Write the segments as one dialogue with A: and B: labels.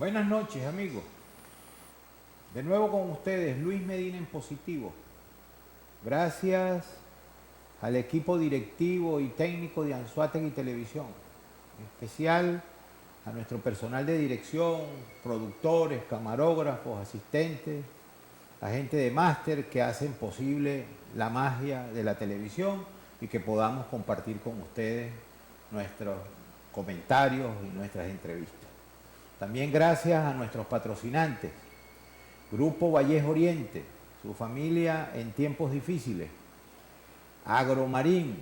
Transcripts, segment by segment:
A: Buenas noches, amigos. De nuevo con ustedes, Luis Medina en Positivo. Gracias al equipo directivo y técnico de Anzoátegui Televisión. En especial a nuestro personal de dirección, productores, camarógrafos, asistentes, la gente de máster que hacen posible la magia de la televisión y que podamos compartir con ustedes nuestros comentarios y nuestras entrevistas. También gracias a nuestros patrocinantes, Grupo Vallejo Oriente, su familia en tiempos difíciles, Agromarín,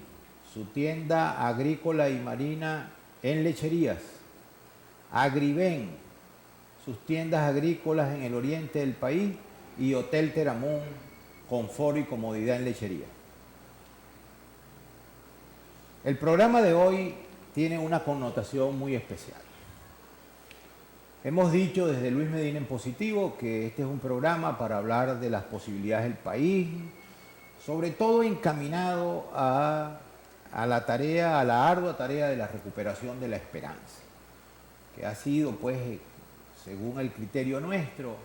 A: su tienda agrícola y marina en lecherías, Agriven, sus tiendas agrícolas en el oriente del país, y Hotel Teramún, confort y comodidad en lechería. El programa de hoy tiene una connotación muy especial. Hemos dicho desde Luis Medina en Positivo que este es un programa para hablar de las posibilidades del país, sobre todo encaminado a la tarea, a la ardua tarea de la recuperación de la esperanza, que ha sido, pues, según el criterio nuestro,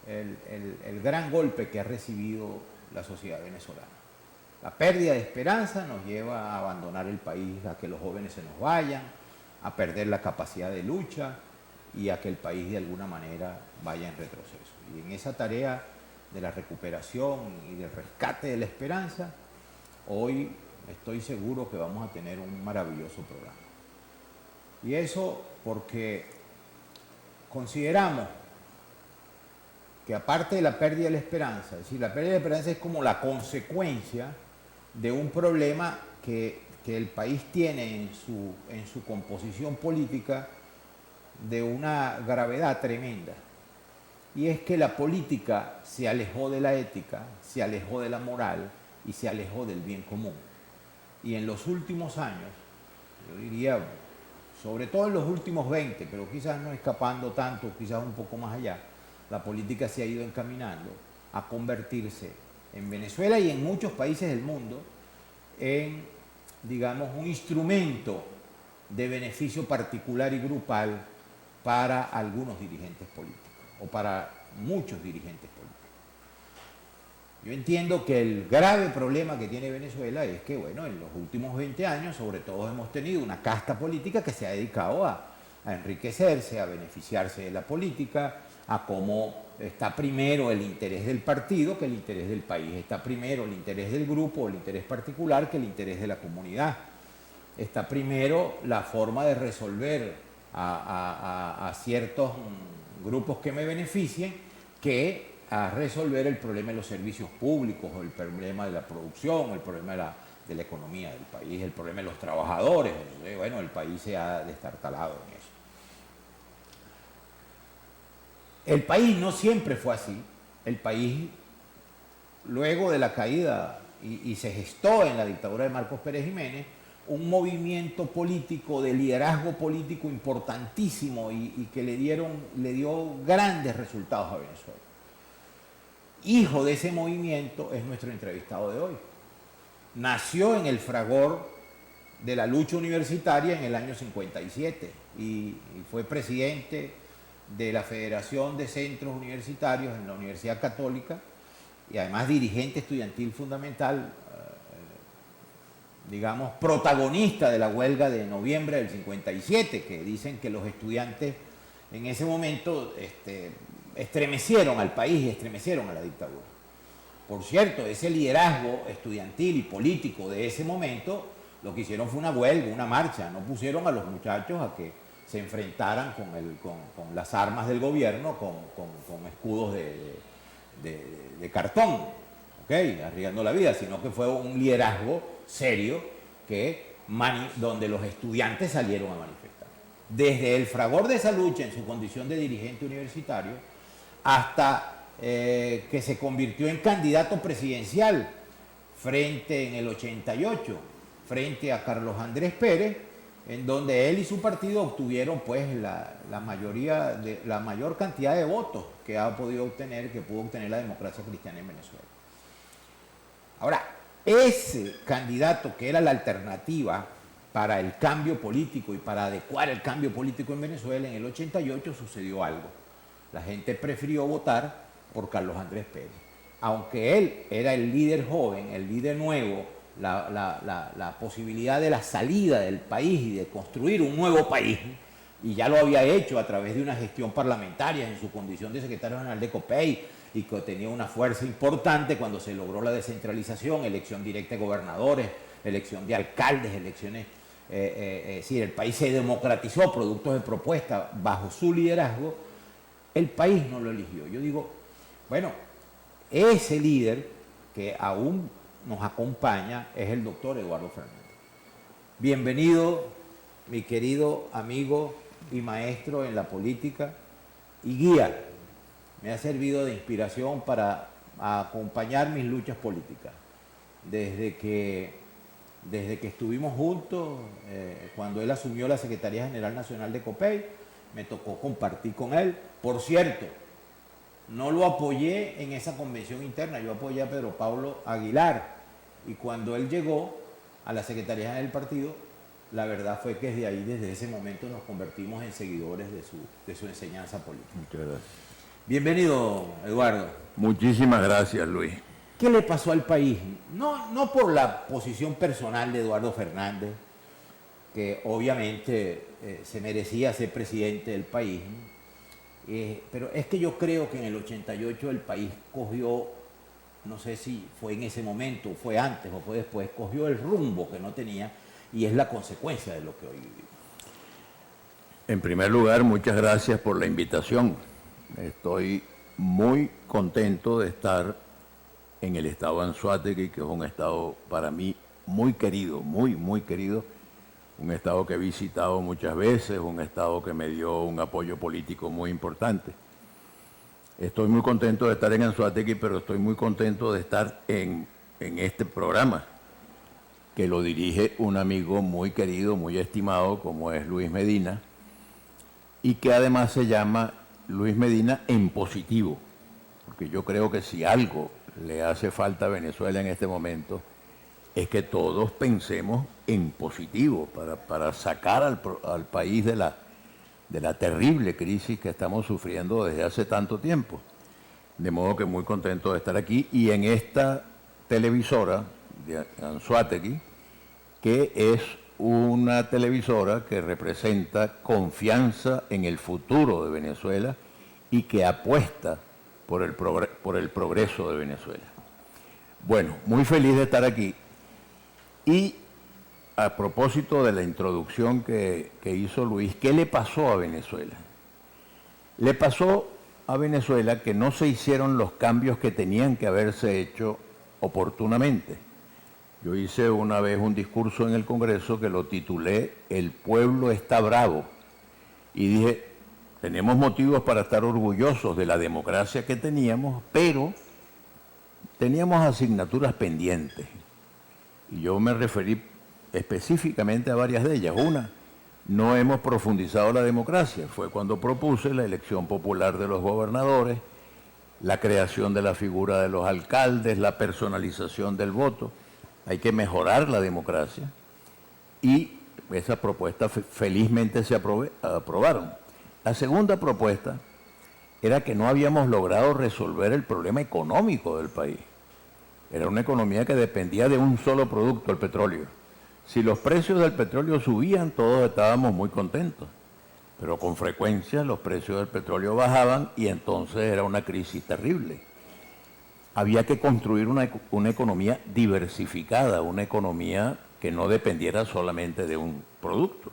A: el gran golpe que ha recibido la sociedad venezolana. La pérdida de esperanza nos lleva a abandonar el país, a que los jóvenes se nos vayan, a perder la capacidad de lucha y a que el país de alguna manera vaya en retroceso. Y en esa tarea de la recuperación y del rescate de la esperanza, hoy estoy seguro que vamos a tener un maravilloso programa. Y eso porque consideramos que aparte de la pérdida de la esperanza, es decir, la pérdida de la esperanza es como la consecuencia de un problema que el país tiene en su composición política de una gravedad tremenda. Y es que la política se alejó de la ética, se alejó de la moral y se alejó del bien común. Y en los últimos años, yo diría, sobre todo en los últimos 20, pero quizás no escapando tanto, quizás un poco más allá, la política se ha ido encaminando a convertirse en Venezuela y en muchos países del mundo en, digamos, un instrumento de beneficio particular y grupal para algunos dirigentes políticos o para muchos dirigentes políticos. Yo entiendo que el grave problema que tiene Venezuela es que, bueno, en los últimos 20 años, sobre todo, hemos tenido una casta política que se ha dedicado a enriquecerse, a beneficiarse de la política, a cómo está primero el interés del partido que el interés del país, está primero el interés del grupo, el interés particular, que el interés de la comunidad, está primero la forma de resolver a ciertos grupos que me beneficien que a resolver el problema de los servicios públicos, o el problema de la producción, el problema de la economía del país, el problema de los trabajadores. Bueno, el país se ha destartalado en eso. El país no siempre fue así. El país, luego de la caída, y se gestó en la dictadura de Marcos Pérez Jiménez, un movimiento político, de liderazgo político importantísimo y que le dio grandes resultados a Venezuela. Hijo de ese movimiento es nuestro entrevistado de hoy. Nació en el fragor de la lucha universitaria en el año 57 y fue presidente de la Federación de Centros Universitarios en la Universidad Católica y además dirigente estudiantil fundamental, digamos, protagonista de la huelga de noviembre del 57, que dicen que los estudiantes en ese momento estremecieron al país y estremecieron a la dictadura. Por cierto, ese liderazgo estudiantil y político de ese momento, lo que hicieron fue una huelga, una marcha, no pusieron a los muchachos a que se enfrentaran con las armas del gobierno, con escudos de cartón, ¿okay? Arriesgando la vida, sino que fue un liderazgo serio donde los estudiantes salieron a manifestar. Desde el fragor de esa lucha en su condición de dirigente universitario hasta que se convirtió en candidato presidencial en el 88, frente a Carlos Andrés Pérez, en donde él y su partido obtuvieron, pues, la mayor cantidad de votos que pudo obtener la democracia cristiana en Venezuela. Ahora, ese candidato que era la alternativa para el cambio político y para adecuar el cambio político en Venezuela, en el 88 sucedió algo. La gente prefirió votar por Carlos Andrés Pérez. Aunque él era el líder joven, el líder nuevo, la posibilidad de la salida del país y de construir un nuevo país, y ya lo había hecho a través de una gestión parlamentaria en su condición de secretario general de COPEI, y que tenía una fuerza importante cuando se logró la descentralización, elección directa de gobernadores, elección de alcaldes, elecciones, sí, el país se democratizó, productos de propuesta bajo su liderazgo. El país no lo eligió. Yo digo, bueno, ese líder que aún nos acompaña es el doctor Eduardo Fernández. Bienvenido, mi querido amigo y maestro en la política y guía. Me ha servido de inspiración para acompañar mis luchas políticas. Desde que estuvimos juntos, cuando él asumió la Secretaría General Nacional de COPEI, me tocó compartir con él. Por cierto, no lo apoyé en esa convención interna, yo apoyé a Pedro Pablo Aguilar. Y cuando él llegó a la Secretaría General del partido, la verdad fue que desde ese momento nos convertimos en seguidores de su enseñanza política.
B: Muchas gracias.
A: Bienvenido, Eduardo.
B: Muchísimas gracias, Luis.
A: ¿Qué le pasó al país? No por la posición personal de Eduardo Fernández, que obviamente se merecía ser presidente del país, pero es que yo creo que en el 88 el país cogió, no sé si fue en ese momento, fue antes o fue después, cogió el rumbo que no tenía y es la consecuencia de lo que hoy vivimos.
B: En primer lugar, muchas gracias por la invitación. Estoy muy contento de estar en el estado de Anzoátegui, que es un estado para mí muy querido, muy querido, un estado que he visitado muchas veces, un estado que me dio un apoyo político muy importante. Estoy muy contento de estar en Anzoátegui, pero estoy muy contento de estar en este programa, que lo dirige un amigo muy querido, muy estimado, como es Luis Medina, y que además se llama Luis Medina en positivo, porque yo creo que si algo le hace falta a Venezuela en este momento es que todos pensemos en positivo para sacar al país de la terrible crisis que estamos sufriendo desde hace tanto tiempo. De modo que muy contento de estar aquí y en esta televisora de Anzoátegui, que es una televisora que representa confianza en el futuro de Venezuela y que apuesta por el progreso de Venezuela. Bueno, muy feliz de estar aquí. Y a propósito de la introducción que hizo Luis, ¿qué le pasó a Venezuela? Le pasó a Venezuela que no se hicieron los cambios que tenían que haberse hecho oportunamente. Yo hice una vez un discurso en el Congreso que lo titulé "El pueblo está bravo", y dije, tenemos motivos para estar orgullosos de la democracia que teníamos, pero teníamos asignaturas pendientes. Y yo me referí específicamente a varias de ellas. Una, no hemos profundizado la democracia. Fue cuando propuse la elección popular de los gobernadores, la creación de la figura de los alcaldes, la personalización del voto. Hay que mejorar la democracia y esas propuestas felizmente se aprobaron. La segunda propuesta era que no habíamos logrado resolver el problema económico del país. Era una economía que dependía de un solo producto, el petróleo. Si los precios del petróleo subían, todos estábamos muy contentos, pero con frecuencia los precios del petróleo bajaban y entonces era una crisis terrible. Había que construir una economía diversificada, una economía que no dependiera solamente de un producto.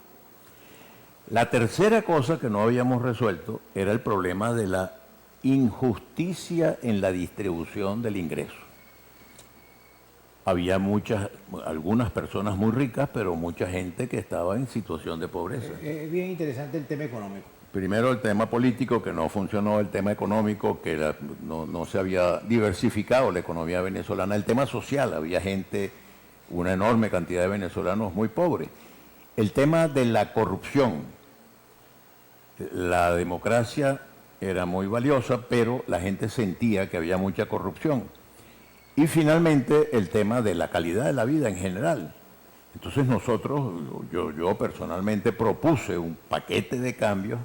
B: La tercera cosa que no habíamos resuelto era el problema de la injusticia en la distribución del ingreso. Había algunas personas muy ricas, pero mucha gente que estaba en situación de pobreza.
A: Es bien interesante el tema económico.
B: Primero el tema político, que no funcionó, el tema económico, que no se había diversificado la economía venezolana. El tema social, había gente, una enorme cantidad de venezolanos muy pobres. El tema de la corrupción. La democracia era muy valiosa, pero la gente sentía que había mucha corrupción. Y finalmente el tema de la calidad de la vida en general. Entonces nosotros, yo personalmente propuse un paquete de cambios,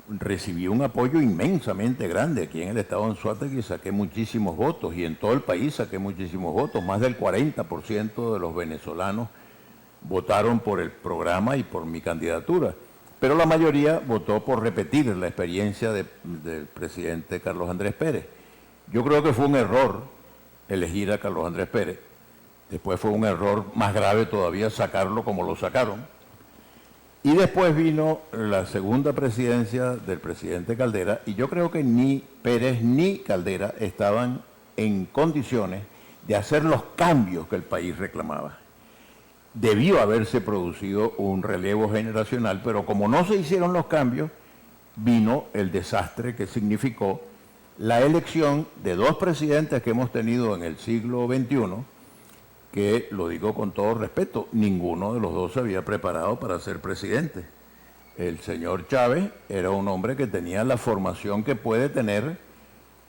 B: recibí un apoyo inmensamente grande aquí en el estado de Anzoátegui, saqué muchísimos votos y en todo el país saqué muchísimos votos, más del 40% de los venezolanos votaron por el programa y por mi candidatura, pero la mayoría votó por repetir la experiencia del presidente Carlos Andrés Pérez. Yo creo que fue un error elegir a Carlos Andrés Pérez, después fue un error más grave todavía sacarlo como lo sacaron, y después vino la segunda presidencia del presidente Caldera, y yo creo que ni Pérez ni Caldera estaban en condiciones de hacer los cambios que el país reclamaba. Debió haberse producido un relevo generacional, pero como no se hicieron los cambios, vino el desastre que significó la elección de dos presidentes que hemos tenido en el siglo XXI, que, lo digo con todo respeto, ninguno de los dos se había preparado para ser presidente. El señor Chávez era un hombre que tenía la formación que puede tener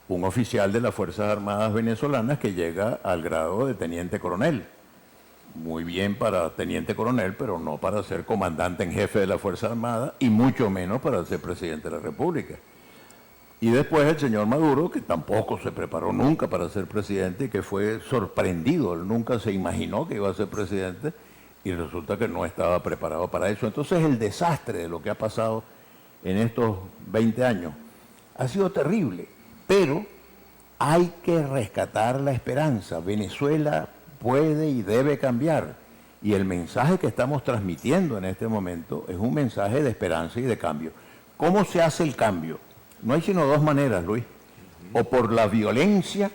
B: un oficial de las Fuerzas Armadas venezolanas que llega al grado de teniente coronel. Muy bien para teniente coronel, pero no para ser comandante en jefe de la Fuerza Armada y mucho menos para ser presidente de la República. Y después el señor Maduro, que tampoco se preparó nunca para ser presidente y que fue sorprendido, él nunca se imaginó que iba a ser presidente y resulta que no estaba preparado para eso. Entonces el desastre de lo que ha pasado en estos 20 años ha sido terrible, pero hay que rescatar la esperanza. Venezuela puede y debe cambiar. Y el mensaje que estamos transmitiendo en este momento es un mensaje de esperanza y de cambio. ¿Cómo se hace el cambio? No hay sino dos maneras, Luis. O por la violencia,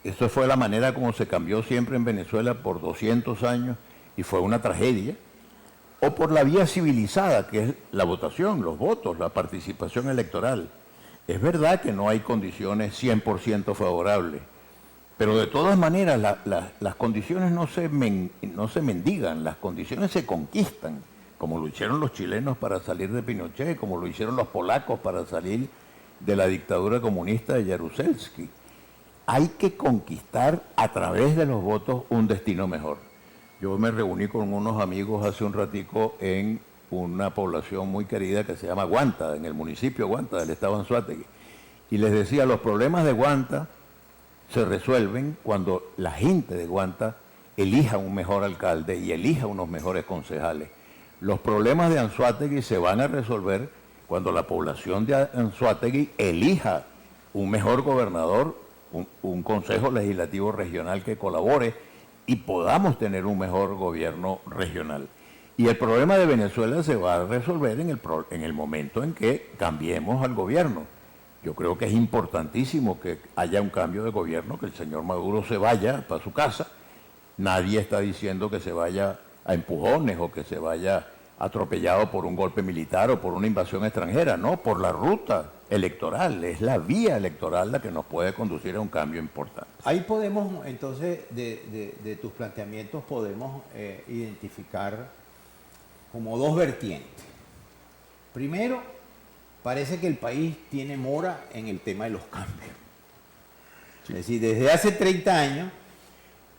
B: eso fue la manera como se cambió siempre en Venezuela por 200 años y fue una tragedia, o por la vía civilizada, que es la votación, los votos, la participación electoral. Es verdad que no hay condiciones 100% favorables, pero de todas maneras las condiciones no se mendigan, las condiciones se conquistan, como lo hicieron los chilenos para salir de Pinochet, como lo hicieron los polacos para salir de la dictadura comunista de Jaruzelski. Hay que conquistar a través de los votos un destino mejor. Yo me reuní con unos amigos hace un ratico en una población muy querida que se llama Guanta, en el municipio de Guanta, del estado de Anzoátegui, y les decía, los problemas de Guanta se resuelven cuando la gente de Guanta elija un mejor alcalde y elija unos mejores concejales. Los problemas de Anzoátegui se van a resolver cuando la población de Anzoátegui elija un mejor gobernador, un consejo legislativo regional que colabore y podamos tener un mejor gobierno regional. Y el problema de Venezuela se va a resolver en el momento en que cambiemos al gobierno. Yo creo que es importantísimo que haya un cambio de gobierno, que el señor Maduro se vaya para su casa. Nadie está diciendo que se vaya a empujones o que se vaya atropellado por un golpe militar o por una invasión extranjera, no, por la ruta electoral, es la vía electoral la que nos puede conducir a un cambio importante.
A: Ahí podemos, entonces, de tus planteamientos podemos identificar como dos vertientes. Primero, parece que el país tiene mora en el tema de los cambios. Sí. Es decir, desde hace 30 años,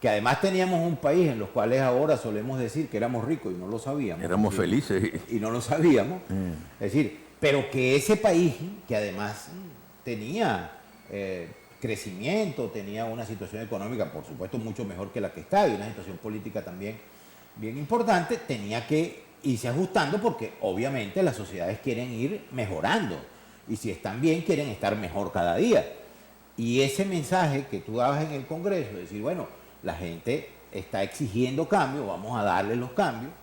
A: que además teníamos un país en los cuales ahora solemos decir que éramos ricos y no lo sabíamos.
B: Éramos felices.
A: Y no lo sabíamos. Es decir, pero que ese país, que además tenía crecimiento, tenía una situación económica, por supuesto, mucho mejor que la que está, y una situación política también bien importante, tenía que irse ajustando porque obviamente las sociedades quieren ir mejorando. Y si están bien, quieren estar mejor cada día. Y ese mensaje que tú dabas en el Congreso, decir, bueno, la gente está exigiendo cambios, vamos a darle los cambios.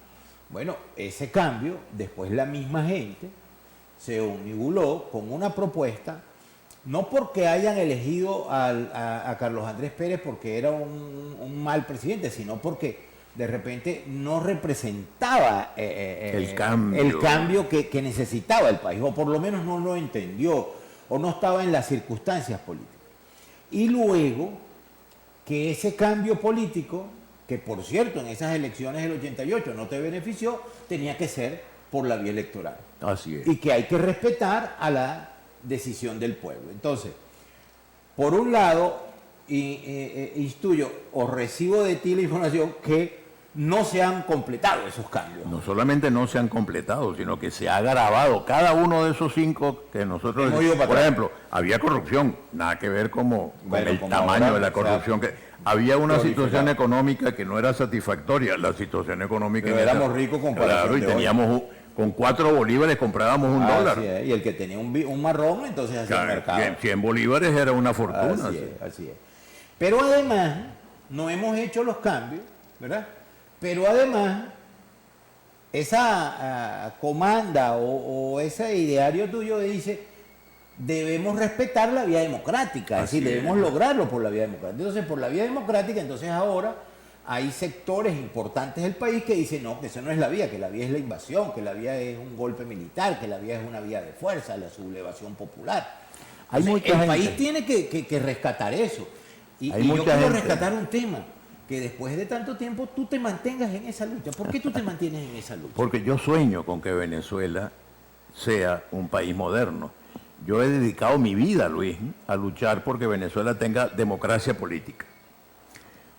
A: Bueno, ese cambio, después la misma gente se omnibuló con una propuesta, no porque hayan elegido a Carlos Andrés Pérez porque era un mal presidente, sino porque de repente no representaba el cambio que necesitaba el país, o por lo menos no lo entendió, o no estaba en las circunstancias políticas. Y luego que ese cambio político, que por cierto en esas elecciones del 88 no te benefició, tenía que ser por la vía electoral.
B: Así es.
A: Y que hay que respetar a la decisión del pueblo. Entonces, por un lado, instruyo o recibo de ti la información que no se han completado esos cambios.
B: No solamente no se han completado, sino que se ha agravado cada uno de esos 5 que nosotros... Por ejemplo, había corrupción, nada que ver como el tamaño de la corrupción. Había una situación económica que no era satisfactoria, la situación económica...
A: Pero éramos ricos comparados.
B: Claro, y teníamos... Con 4 bolívares comprábamos un dólar.
A: Y el que tenía un marrón, entonces hacía el mercado.
B: 100 bolívares era una fortuna.
A: Así es. Pero además, no hemos hecho los cambios, ¿verdad? Pero además, esa comanda o ese ideario tuyo dice, debemos respetar la vía democrática, es decir, debemos lograrlo por la vía democrática. Entonces, por la vía democrática, entonces ahora hay sectores importantes del país que dicen, no, que eso no es la vía, que la vía es la invasión, que la vía es un golpe militar, que la vía es una vía de fuerza, la sublevación popular. Entonces, el país tiene que rescatar eso. Y yo quiero rescatar un tema, que después de tanto tiempo tú te mantengas en esa lucha. ¿Por qué tú te mantienes en esa lucha?
B: Porque yo sueño con que Venezuela sea un país moderno. Yo he dedicado mi vida, Luis, a luchar porque Venezuela tenga democracia política,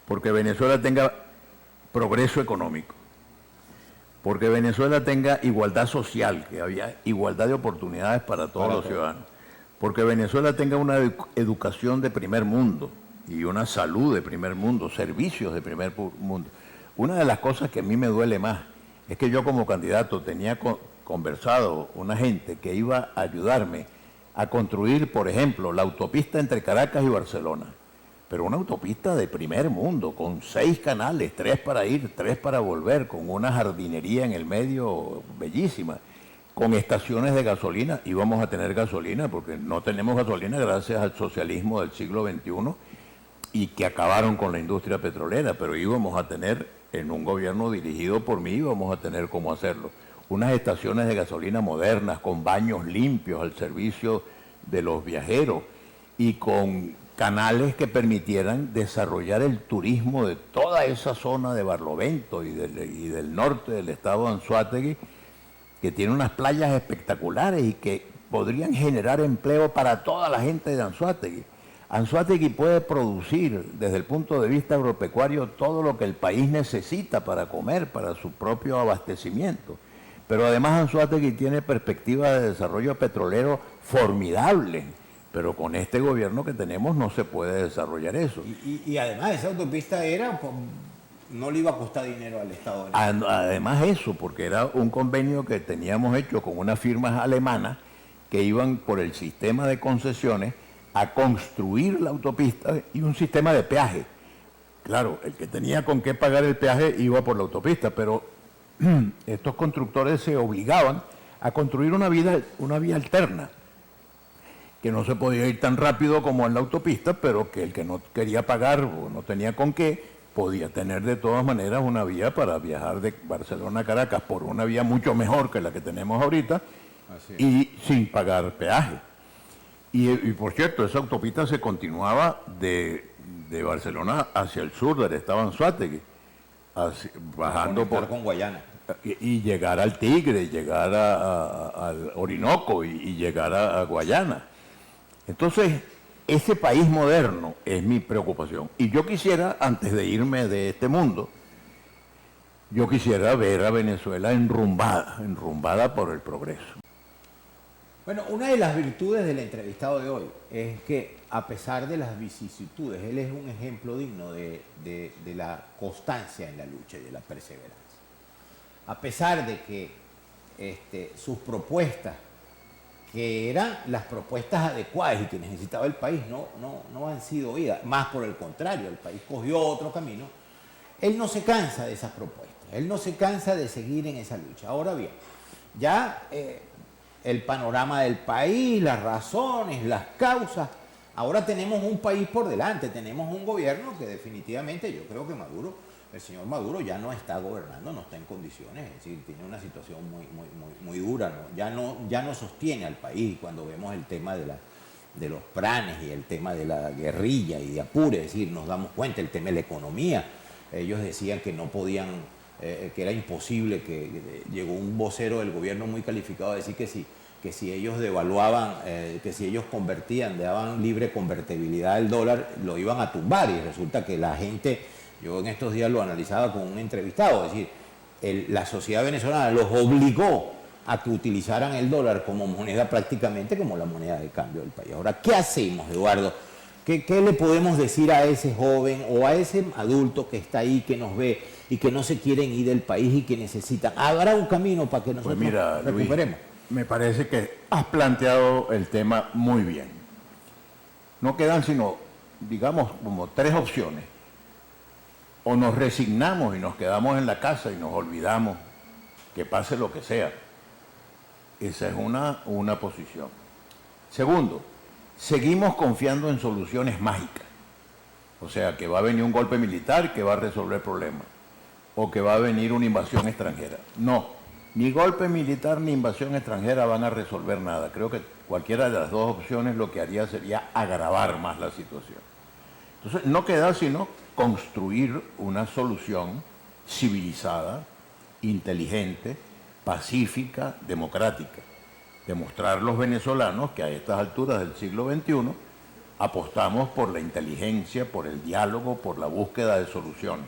B: porque Venezuela tenga progreso económico, porque Venezuela tenga igualdad social, que había igualdad de oportunidades para todos los ciudadanos, porque Venezuela tenga una educación de primer mundo y una salud de primer mundo, servicios de primer mundo. Una de las cosas que a mí me duele más es que yo como candidato tenía conversado una gente que iba a ayudarme a construir, por ejemplo, la autopista entre Caracas y Barcelona, pero una autopista de primer mundo, con 6 canales, 3 para ir, 3 para volver, con una jardinería en el medio bellísima, con estaciones de gasolina. Íbamos a tener gasolina, porque no tenemos gasolina gracias al socialismo del siglo XXI, y que acabaron con la industria petrolera, pero íbamos a tener, en un gobierno dirigido por mí, íbamos a tener cómo hacerlo. Unas estaciones de gasolina modernas, con baños limpios al servicio de los viajeros, y con canales que permitieran desarrollar el turismo de toda esa zona de Barlovento y del norte del estado de Anzoátegui, que tiene unas playas espectaculares y que podrían generar empleo para toda la gente de Anzoátegui. Anzoátegui puede producir, desde el punto de vista agropecuario, todo lo que el país necesita para comer, para su propio abastecimiento. Pero además Anzoátegui tiene perspectivas de desarrollo petrolero formidables, pero con este gobierno que tenemos no se puede desarrollar eso.
A: Y además esa autopista no le iba a costar dinero al Estado.
B: Además eso, porque era un convenio que teníamos hecho con unas firmas alemanas que iban por el sistema de concesiones a construir la autopista y un sistema de peaje. Claro, el que tenía con qué pagar el peaje iba por la autopista, pero estos constructores se obligaban a construir una vía alterna, que no se podía ir tan rápido como en la autopista, pero que el que no quería pagar o no tenía con qué, podía tener de todas maneras una vía para viajar de Barcelona a Caracas por una vía mucho mejor que la que tenemos ahorita y sin pagar peaje. Y por cierto, esa autopista se continuaba de Barcelona hacia el sur del estado Anzoátegui, bajando
A: con Guayana.
B: Y llegar al Tigre, llegar al Orinoco y llegar a Guayana. Entonces, ese país moderno es mi preocupación. Y yo quisiera, antes de irme de este mundo, yo quisiera ver a Venezuela enrumbada por el progreso.
A: Bueno, una de las virtudes del entrevistado de hoy es que, a pesar de las vicisitudes, él es un ejemplo digno de la constancia en la lucha y de la perseverancia. A pesar de que sus propuestas, que eran las propuestas adecuadas y que necesitaba el país, no han sido oídas. Más por el contrario, el país cogió otro camino. Él no se cansa de esas propuestas, él no se cansa de seguir en esa lucha. Ahora bien, ya el panorama del país, las razones, las causas, ahora tenemos un país por delante, tenemos un gobierno que definitivamente yo creo que el señor Maduro ya no está gobernando, no está en condiciones, es decir, tiene una situación muy dura, ¿no? Ya no sostiene al país. Cuando vemos el tema de los planes y el tema de la guerrilla y de Apure, es decir, nos damos cuenta, el tema de la economía, ellos decían que no podían, que era imposible, que llegó un vocero del gobierno muy calificado a decir que si ellos devaluaban, que si ellos convertían, daban libre convertibilidad del dólar, lo iban a tumbar, y resulta que la gente Yo en estos días lo analizaba con un entrevistado, es decir, la sociedad venezolana los obligó a que utilizaran el dólar como moneda, prácticamente como la moneda de cambio del país. Ahora, ¿qué hacemos, Eduardo? ¿Qué le podemos decir a ese joven o a ese adulto que está ahí, que nos ve y que no se quieren ir del país y que necesitan? ¿Habrá un camino para que nosotros recuperemos?
B: Luis, me parece que has planteado el tema muy bien. No quedan sino, digamos, como tres opciones. O nos resignamos y nos quedamos en la casa y nos olvidamos que pase lo que sea. Esa es una posición. Segundo, seguimos confiando en soluciones mágicas. O sea, que va a venir un golpe militar que va a resolver problemas. O que va a venir una invasión extranjera. No, ni golpe militar ni invasión extranjera van a resolver nada. Creo que cualquiera de las dos opciones lo que haría sería agravar más la situación. Entonces, no queda sino construir una solución civilizada, inteligente, pacífica, democrática. Demostrar a los venezolanos que a estas alturas del siglo XXI apostamos por la inteligencia, por el diálogo, por la búsqueda de soluciones.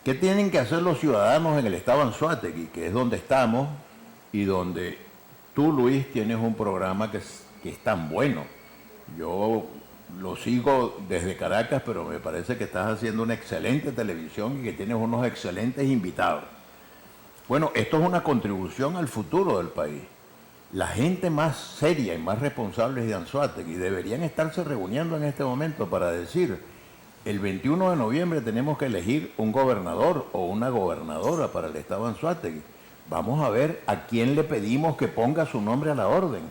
B: ¿Qué tienen que hacer los ciudadanos en el estado Anzoátegui, que es donde estamos y donde tú, Luis, tienes un programa que es tan bueno? Yo lo sigo desde Caracas, pero me parece que estás haciendo una excelente televisión y que tienes unos excelentes invitados. Bueno, esto es una contribución al futuro del país. La gente más seria y más responsable de Anzoátegui deberían estarse reuniendo en este momento para decir: el 21 de noviembre tenemos que elegir un gobernador o una gobernadora para el estado Anzoátegui. Vamos a ver a quién le pedimos que ponga su nombre a la orden.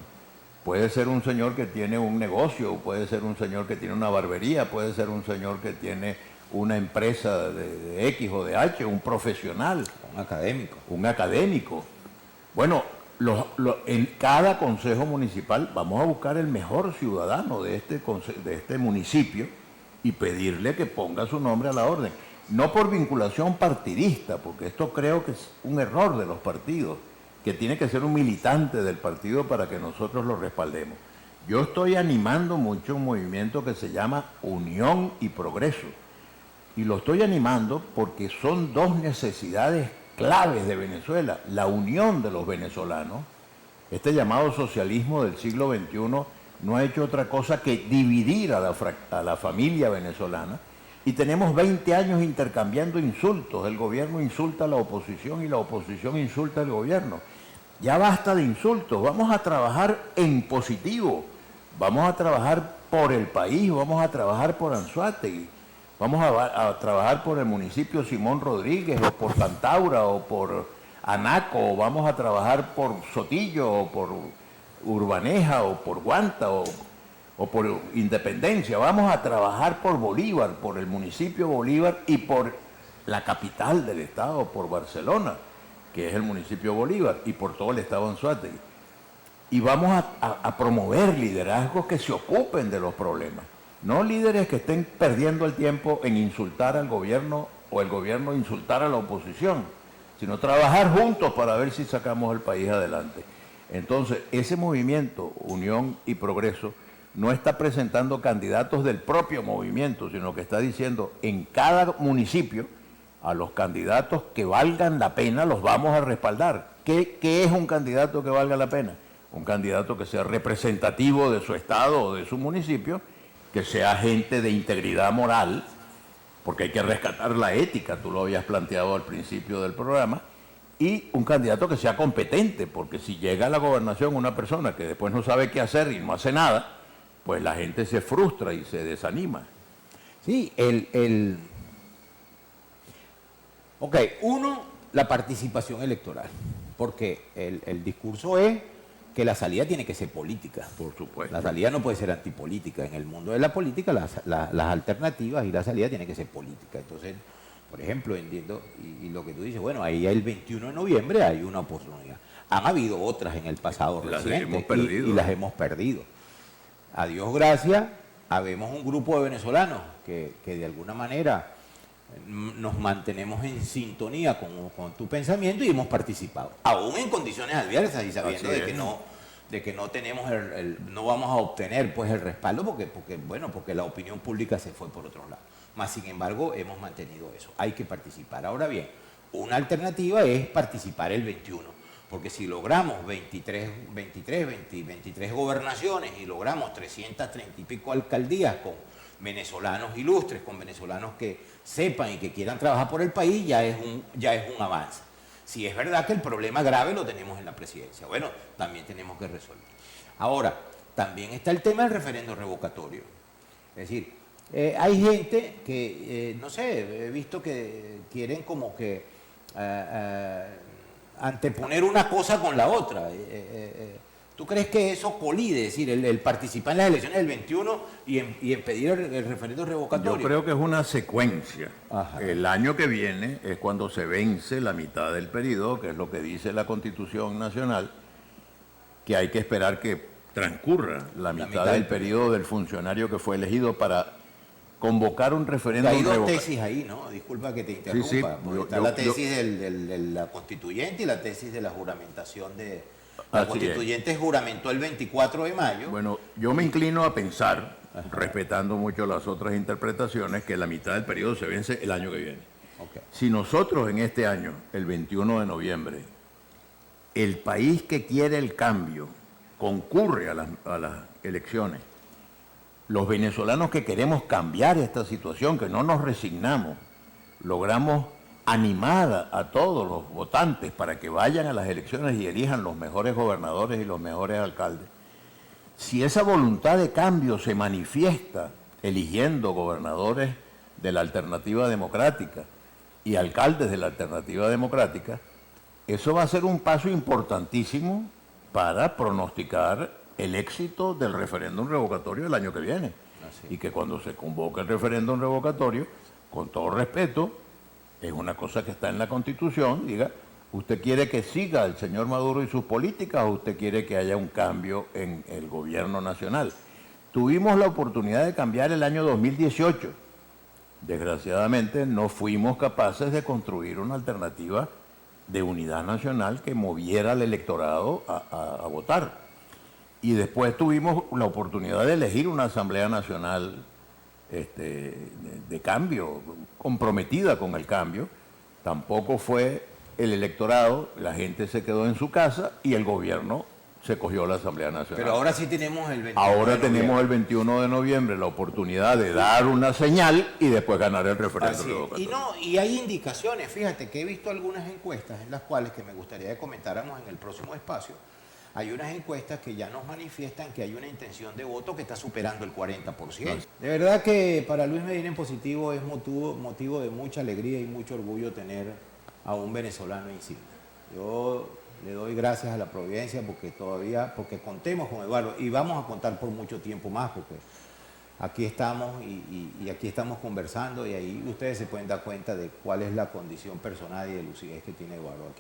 B: Puede ser un señor que tiene un negocio, puede ser un señor que tiene una barbería, puede ser un señor que tiene una empresa de X o de H, un profesional.
A: Un académico.
B: Un académico. Bueno, en cada consejo municipal vamos a buscar el mejor ciudadano de este municipio y pedirle que ponga su nombre a la orden. No por vinculación partidista, porque esto creo que es un error de los partidos, que tiene que ser un militante del partido para que nosotros lo respaldemos. Yo estoy animando mucho un movimiento que se llama Unión y Progreso. Y lo estoy animando porque son dos necesidades claves de Venezuela: la unión de los venezolanos. Este llamado socialismo del siglo XXI no ha hecho otra cosa que dividir a la familia venezolana, y tenemos 20 años intercambiando insultos. El gobierno insulta a la oposición y la oposición insulta al gobierno. Ya basta de insultos, vamos a trabajar en positivo, vamos a trabajar por el país, vamos a trabajar por Anzoátegui. Vamos a trabajar por el municipio Simón Rodríguez, o por Cantaura, o por Anaco, o vamos a trabajar por Sotillo, o por Urbaneja, o por Guanta, o por Independencia. Vamos a trabajar por Bolívar, por el municipio Bolívar, y por la capital del estado, por Barcelona, que es el municipio Bolívar, y por todo el estado Anzoátegui. Y vamos a promover liderazgos que se ocupen de los problemas. No líderes que estén perdiendo el tiempo en insultar al gobierno o el gobierno insultar a la oposición, sino trabajar juntos para ver si sacamos el país adelante. Entonces, ese movimiento, Unión y Progreso, no está presentando candidatos del propio movimiento, sino que está diciendo: en cada municipio, a los candidatos que valgan la pena los vamos a respaldar. ¿Qué es un candidato que valga la pena? Un candidato que sea representativo de su estado o de su municipio, que sea gente de integridad moral, porque hay que rescatar la ética, tú lo habías planteado al principio del programa, y un candidato que sea competente, porque si llega a la gobernación una persona que después no sabe qué hacer y no hace nada, pues la gente se frustra y se desanima.
A: Sí, Ok, uno, la participación electoral, porque el discurso es que la salida tiene que ser política.
B: Por supuesto.
A: La salida no puede ser antipolítica. En el mundo de la política las alternativas y la salida tiene que ser política. Entonces, por ejemplo, entiendo, y lo que tú dices, bueno, ahí el 21 de noviembre hay una oportunidad. Han habido otras en el pasado reciente y las hemos perdido. A Dios gracias, habemos un grupo de venezolanos que de alguna manera nos mantenemos en sintonía con tu pensamiento y hemos participado, aún en condiciones adversas y sabiendo de que no de que no tenemos no vamos a obtener pues el respaldo porque la opinión pública se fue por otro lado. Más sin embargo, hemos mantenido eso. Hay que participar. Ahora bien, una alternativa es participar el 21, porque si logramos 23 gobernaciones y logramos 330 y pico alcaldías con venezolanos ilustres, con venezolanos que sepan y que quieran trabajar por el país, ya es un avance. Si es verdad que el problema grave lo tenemos en la presidencia, bueno, también tenemos que resolver. Ahora, también está el tema del referendo revocatorio. Es decir, hay gente que, no sé, he visto que quieren como que anteponer una cosa con la otra. ¿Tú crees que eso colide? Es decir, el participar en las elecciones del 21 y en pedir el referendo revocatorio.
B: Yo creo que es una secuencia.
A: Ajá.
B: El año que viene es cuando se vence la mitad del periodo, que es lo que dice la Constitución Nacional, que hay que esperar que transcurra la mitad del periodo del funcionario que fue elegido para convocar un referéndum.
A: Hay dos tesis ahí, ¿no? Disculpa que te interrumpa.
B: Sí,
A: está la tesis de la constituyente y la tesis de la juramentación de... La constituyente juramentó el 24 de mayo.
B: Bueno, yo me inclino a pensar, respetando mucho las otras interpretaciones, que la mitad del periodo se vence el año que viene.
A: Okay.
B: Si nosotros en este año, el 21 de noviembre, el país que quiere el cambio concurre a las elecciones, los venezolanos que queremos cambiar esta situación, que no nos resignamos, logramos animar a todos los votantes para que vayan a las elecciones y elijan los mejores gobernadores y los mejores alcaldes. Si esa voluntad de cambio se manifiesta eligiendo gobernadores de la alternativa democrática y alcaldes de la alternativa democrática, eso va a ser un paso importantísimo para pronosticar el éxito del referéndum revocatorio el año que viene. Y que cuando se convoque el referéndum revocatorio, con todo respeto, es una cosa que está en la Constitución, diga, ¿usted quiere que siga el señor Maduro y sus políticas o usted quiere que haya un cambio en el gobierno nacional? Tuvimos la oportunidad de cambiar el año 2018. Desgraciadamente no fuimos capaces de construir una alternativa de unidad nacional que moviera al electorado a votar. Y después tuvimos la oportunidad de elegir una Asamblea Nacional de cambio, comprometida con el cambio. Tampoco fue el electorado, la gente se quedó en su casa y el gobierno se cogió la Asamblea Nacional.
A: Pero ahora sí tenemos el 21
B: Ahora tenemos el 21 de noviembre la oportunidad de dar una señal y después ganar el referéndum.
A: Y hay indicaciones, fíjate que he visto algunas encuestas en las cuales, que me gustaría que comentáramos en el próximo espacio, hay unas encuestas que ya nos manifiestan que hay una intención de voto que está superando el 40%. De verdad que para Luis Medina en Positivo es motivo de mucha alegría y mucho orgullo tener a un venezolano insigne. Yo le doy gracias a la Providencia porque contemos con Eduardo y vamos a contar por mucho tiempo más porque aquí estamos y aquí estamos conversando y ahí ustedes se pueden dar cuenta de cuál es la condición personal y de lucidez que tiene Eduardo.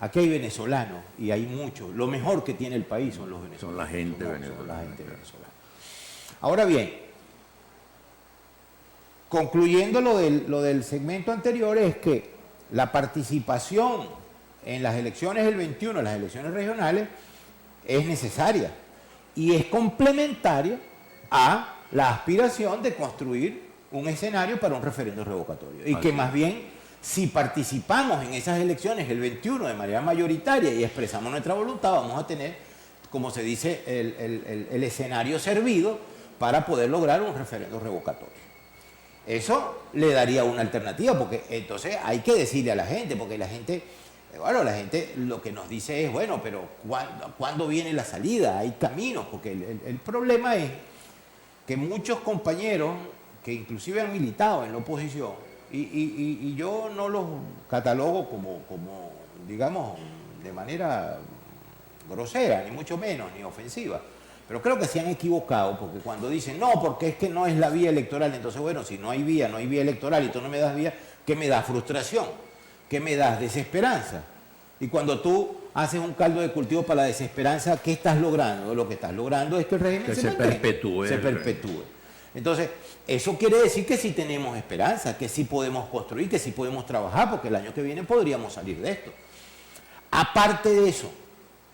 A: Aquí hay venezolanos y hay muchos. Lo mejor que tiene el país son los venezolanos.
B: Son la gente
A: venezolana. Ahora bien, concluyendo lo del segmento anterior, es que la participación en las elecciones del 21, las elecciones regionales, es necesaria y es complementaria a la aspiración de construir un escenario para un referéndum revocatorio. Y que más bien, si participamos en esas elecciones el 21 de manera mayoritaria y expresamos nuestra voluntad, vamos a tener, como se dice, el escenario servido para poder lograr un referéndum revocatorio. Eso le daría una alternativa, porque entonces hay que decirle a la gente, porque la gente lo que nos dice es, bueno, pero ¿cuándo viene la salida? Hay caminos, porque el problema es que muchos compañeros que inclusive han militado en la oposición, y yo no los catalogo como, digamos, de manera grosera, ni mucho menos, ni ofensiva. Pero creo que se han equivocado, porque cuando dicen, no, porque es que no es la vía electoral, entonces, bueno, si no hay vía electoral y tú no me das vía, ¿qué me da? Frustración. ¿Qué me das? Desesperanza. Y cuando tú haces un caldo de cultivo para la desesperanza, ¿qué estás logrando? Lo que estás logrando es que el régimen se
B: perpetúe.
A: Entonces, eso quiere decir que sí tenemos esperanza, que sí podemos construir, que sí podemos trabajar, porque el año que viene podríamos salir de esto. Aparte de eso,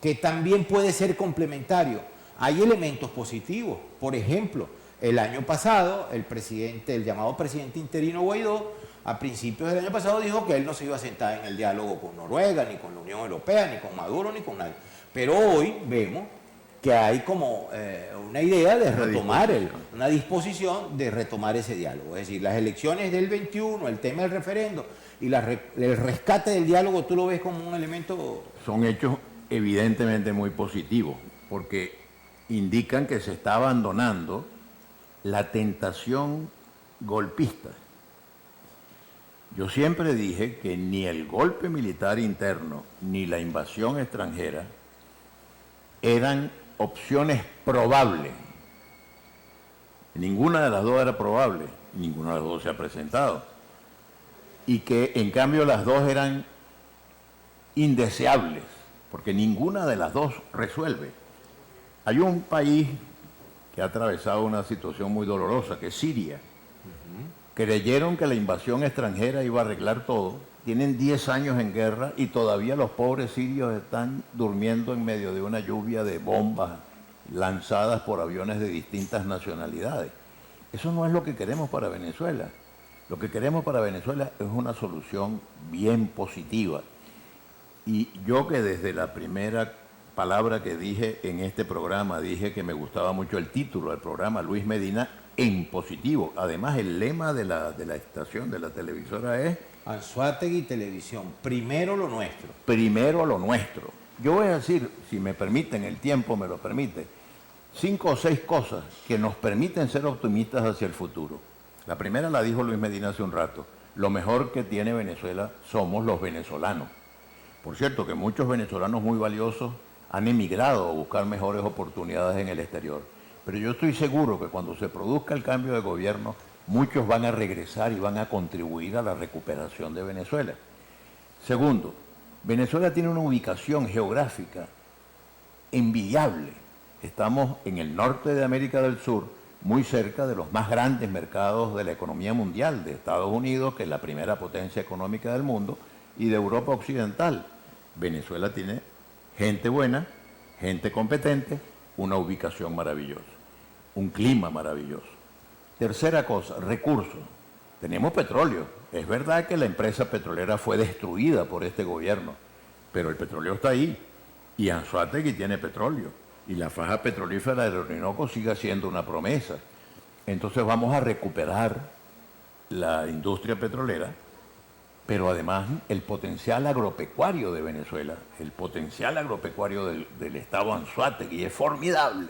A: que también puede ser complementario. Hay elementos positivos. Por ejemplo, el año pasado, el llamado presidente interino Guaidó, a principios del año pasado dijo que él no se iba a sentar en el diálogo con Noruega, ni con la Unión Europea, ni con Maduro, ni con nadie. Pero hoy vemos que hay como una idea de retomar, una disposición de retomar ese diálogo. Es decir, las elecciones del 21, el tema del referendo y el rescate del diálogo, ¿tú lo ves como un elemento?
B: Son hechos evidentemente muy positivos, porque indican que se está abandonando la tentación golpista. Yo siempre dije que ni el golpe militar interno ni la invasión extranjera eran opciones probables. Ninguna de las dos era probable, ninguna de las dos se ha presentado. Y que en cambio las dos eran indeseables, porque ninguna de las dos resuelve. Hay un país que ha atravesado una situación muy dolorosa, que es Siria. Creyeron que la invasión extranjera iba a arreglar todo. Tienen 10 años en guerra y todavía los pobres sirios están durmiendo en medio de una lluvia de bombas lanzadas por aviones de distintas nacionalidades. Eso no es lo que queremos para Venezuela. Lo que queremos para Venezuela es una solución bien positiva. Y yo, que desde la primera palabra que dije en este programa, dije que me gustaba mucho el título del programa, Luis Medina en positivo. Además, el lema de la estación, de la televisora es
A: Anzoátegui Televisión, primero lo nuestro.
B: Primero lo nuestro. Yo voy a decir, si me permiten, el tiempo me lo permite, 5 o 6 cosas que nos permiten ser optimistas hacia el futuro. La primera la dijo Luis Medina hace un rato. Lo mejor que tiene Venezuela somos los venezolanos. Por cierto, que muchos venezolanos muy valiosos han emigrado a buscar mejores oportunidades en el exterior. Pero yo estoy seguro que cuando se produzca el cambio de gobierno, muchos van a regresar y van a contribuir a la recuperación de Venezuela. Segundo, Venezuela tiene una ubicación geográfica envidiable. Estamos en el norte de América del Sur, muy cerca de los más grandes mercados de la economía mundial, de Estados Unidos, que es la primera potencia económica del mundo, y de Europa Occidental. Venezuela tiene gente buena, gente competente, una ubicación maravillosa, un clima maravilloso. Tercera cosa, recursos. Tenemos petróleo. Es verdad que la empresa petrolera fue destruida por este gobierno, pero el petróleo está ahí. Y Anzoátegui tiene petróleo. Y la faja petrolífera del Orinoco sigue siendo una promesa. Entonces vamos a recuperar la industria petrolera, pero además el potencial agropecuario de Venezuela, el potencial agropecuario del estado Anzoátegui es formidable.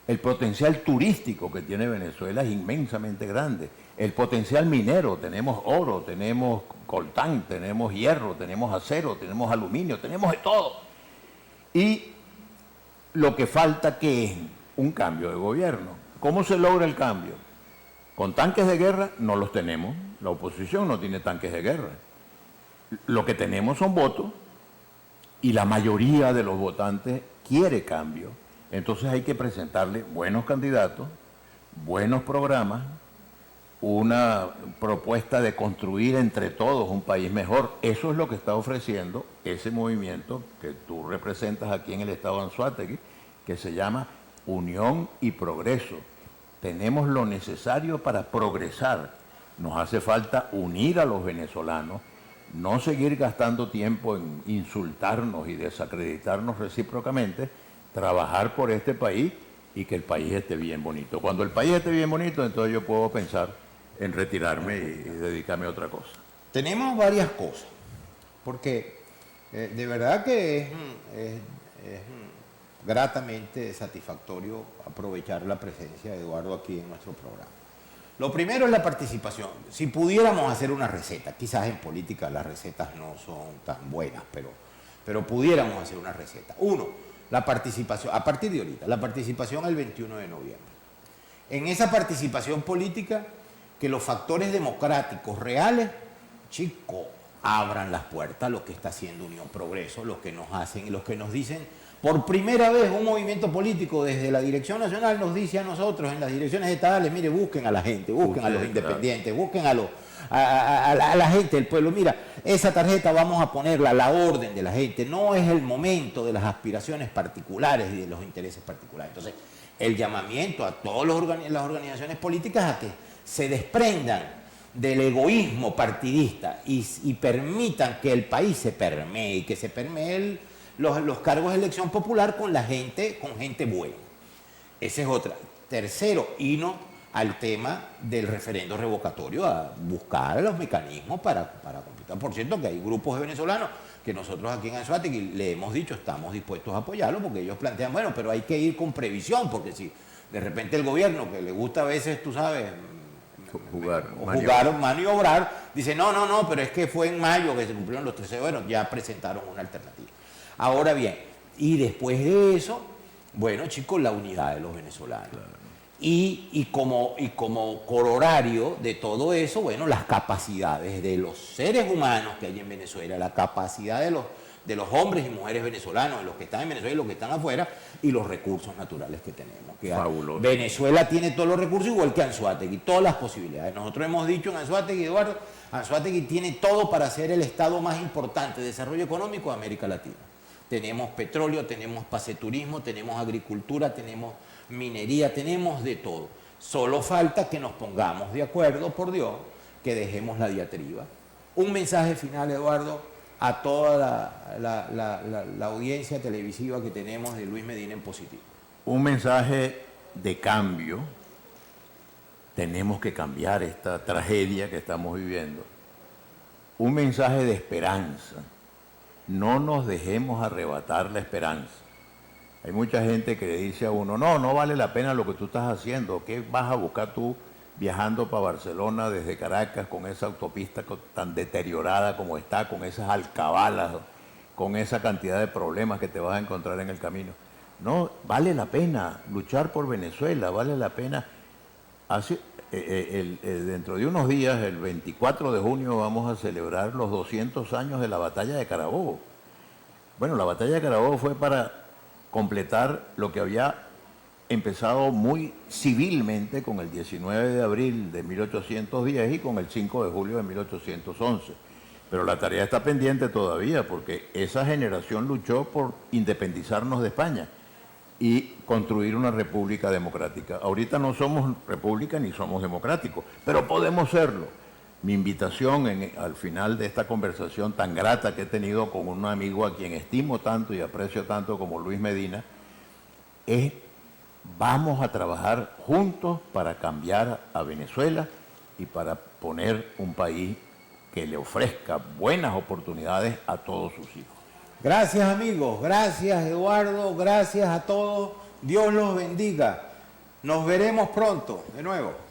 B: El potencial turístico que tiene Venezuela es inmensamente grande. El potencial minero, tenemos oro, tenemos coltán, tenemos hierro, tenemos acero, tenemos aluminio, tenemos de todo. Y lo que falta, ¿qué es? Un cambio de gobierno. ¿Cómo se logra el cambio? Con tanques de guerra no los tenemos. La oposición no tiene tanques de guerra. Lo que tenemos son votos y la mayoría de los votantes quiere cambio. Entonces hay que presentarle buenos candidatos, buenos programas, una propuesta de construir entre todos un país mejor. Eso es lo que está ofreciendo ese movimiento que tú representas aquí en el estado de Anzoátegui, que se llama Unión y Progreso. Tenemos lo necesario para progresar. Nos hace falta unir a los venezolanos, no seguir gastando tiempo en insultarnos y desacreditarnos recíprocamente, trabajar por este país y que el país esté bien bonito. Cuando el país esté bien bonito, entonces yo puedo pensar en retirarme y dedicarme a otra cosa.
A: Tenemos varias cosas, porque de verdad que es gratamente satisfactorio aprovechar la presencia de Eduardo aquí en nuestro programa. Lo primero es la participación. Si pudiéramos hacer una receta, quizás en política las recetas no son tan buenas, pero pudiéramos hacer una receta. Uno, la participación, a partir de ahorita, la participación el 21 de noviembre. En esa participación política, que los factores democráticos reales, chicos, abran las puertas a lo que está haciendo Unión Progreso, los que nos hacen y los que nos dicen, por primera vez un movimiento político desde la dirección nacional nos dice a nosotros en las direcciones estatales, mire, busquen a la gente, busquen a los independientes, busquen a a la gente del pueblo, mira, esa tarjeta vamos a ponerla a la orden de la gente, no es el momento de las aspiraciones particulares y de los intereses particulares. Entonces, el llamamiento a todas las organizaciones políticas a que se desprendan del egoísmo partidista y permitan que el país se permee, y que se permeen los cargos de elección popular con gente buena. Esa es otra. Tercero, no al tema del referendo revocatorio, a buscar los mecanismos para completar. Por cierto, que hay grupos de venezolanos que nosotros aquí en Anzoátegui le hemos dicho estamos dispuestos a apoyarlo, porque ellos plantean, bueno, pero hay que ir con previsión, porque si de repente el gobierno, que le gusta a veces, tú sabes, maniobrar, dice, no, pero es que fue en mayo que se cumplieron los 13, bueno, ya presentaron una alternativa. Ahora bien, y después de eso, bueno, chicos, la unidad de los venezolanos. Claro. Y como corolario de todo eso, bueno, las capacidades de los seres humanos que hay en Venezuela, la capacidad de los hombres y mujeres venezolanos, de los que están en Venezuela y los que están afuera, y los recursos naturales que tenemos.
B: Fabuloso.
A: Venezuela tiene todos los recursos, igual que Anzoátegui, todas las posibilidades. Nosotros hemos dicho en Anzoátegui, Eduardo, Anzoátegui tiene todo para ser el estado más importante de desarrollo económico de América Latina. Tenemos petróleo, tenemos paseturismo, tenemos agricultura, tenemos minería, tenemos de todo. Solo falta que nos pongamos de acuerdo, por Dios, que dejemos la diatriba. Un mensaje final, Eduardo, a toda la audiencia televisiva que tenemos de Luis Medina en Positivo.
B: Un mensaje de cambio. Tenemos que cambiar esta tragedia que estamos viviendo. Un mensaje de esperanza. No nos dejemos arrebatar la esperanza. Hay mucha gente que le dice a uno, no vale la pena lo que tú estás haciendo. ¿Qué vas a buscar tú viajando para Barcelona desde Caracas con esa autopista tan deteriorada como está, con esas alcabalas, con esa cantidad de problemas que te vas a encontrar en el camino? No, vale la pena luchar por Venezuela, vale la pena. Dentro de unos días, el 24 de junio, vamos a celebrar los 200 años de la Batalla de Carabobo. Bueno, la Batalla de Carabobo fue para completar lo que había empezado muy civilmente con el 19 de abril de 1810 y con el 5 de julio de 1811. Pero la tarea está pendiente todavía, porque esa generación luchó por independizarnos de España y construir una república democrática. Ahorita no somos república ni somos democráticos, pero podemos serlo. Mi invitación al final de esta conversación tan grata que he tenido con un amigo a quien estimo tanto y aprecio tanto como Luis Medina, es vamos a trabajar juntos para cambiar a Venezuela y para poner un país que le ofrezca buenas oportunidades a todos sus hijos.
A: Gracias, amigos, gracias, Eduardo, gracias a todos, Dios los bendiga. Nos veremos pronto, de nuevo.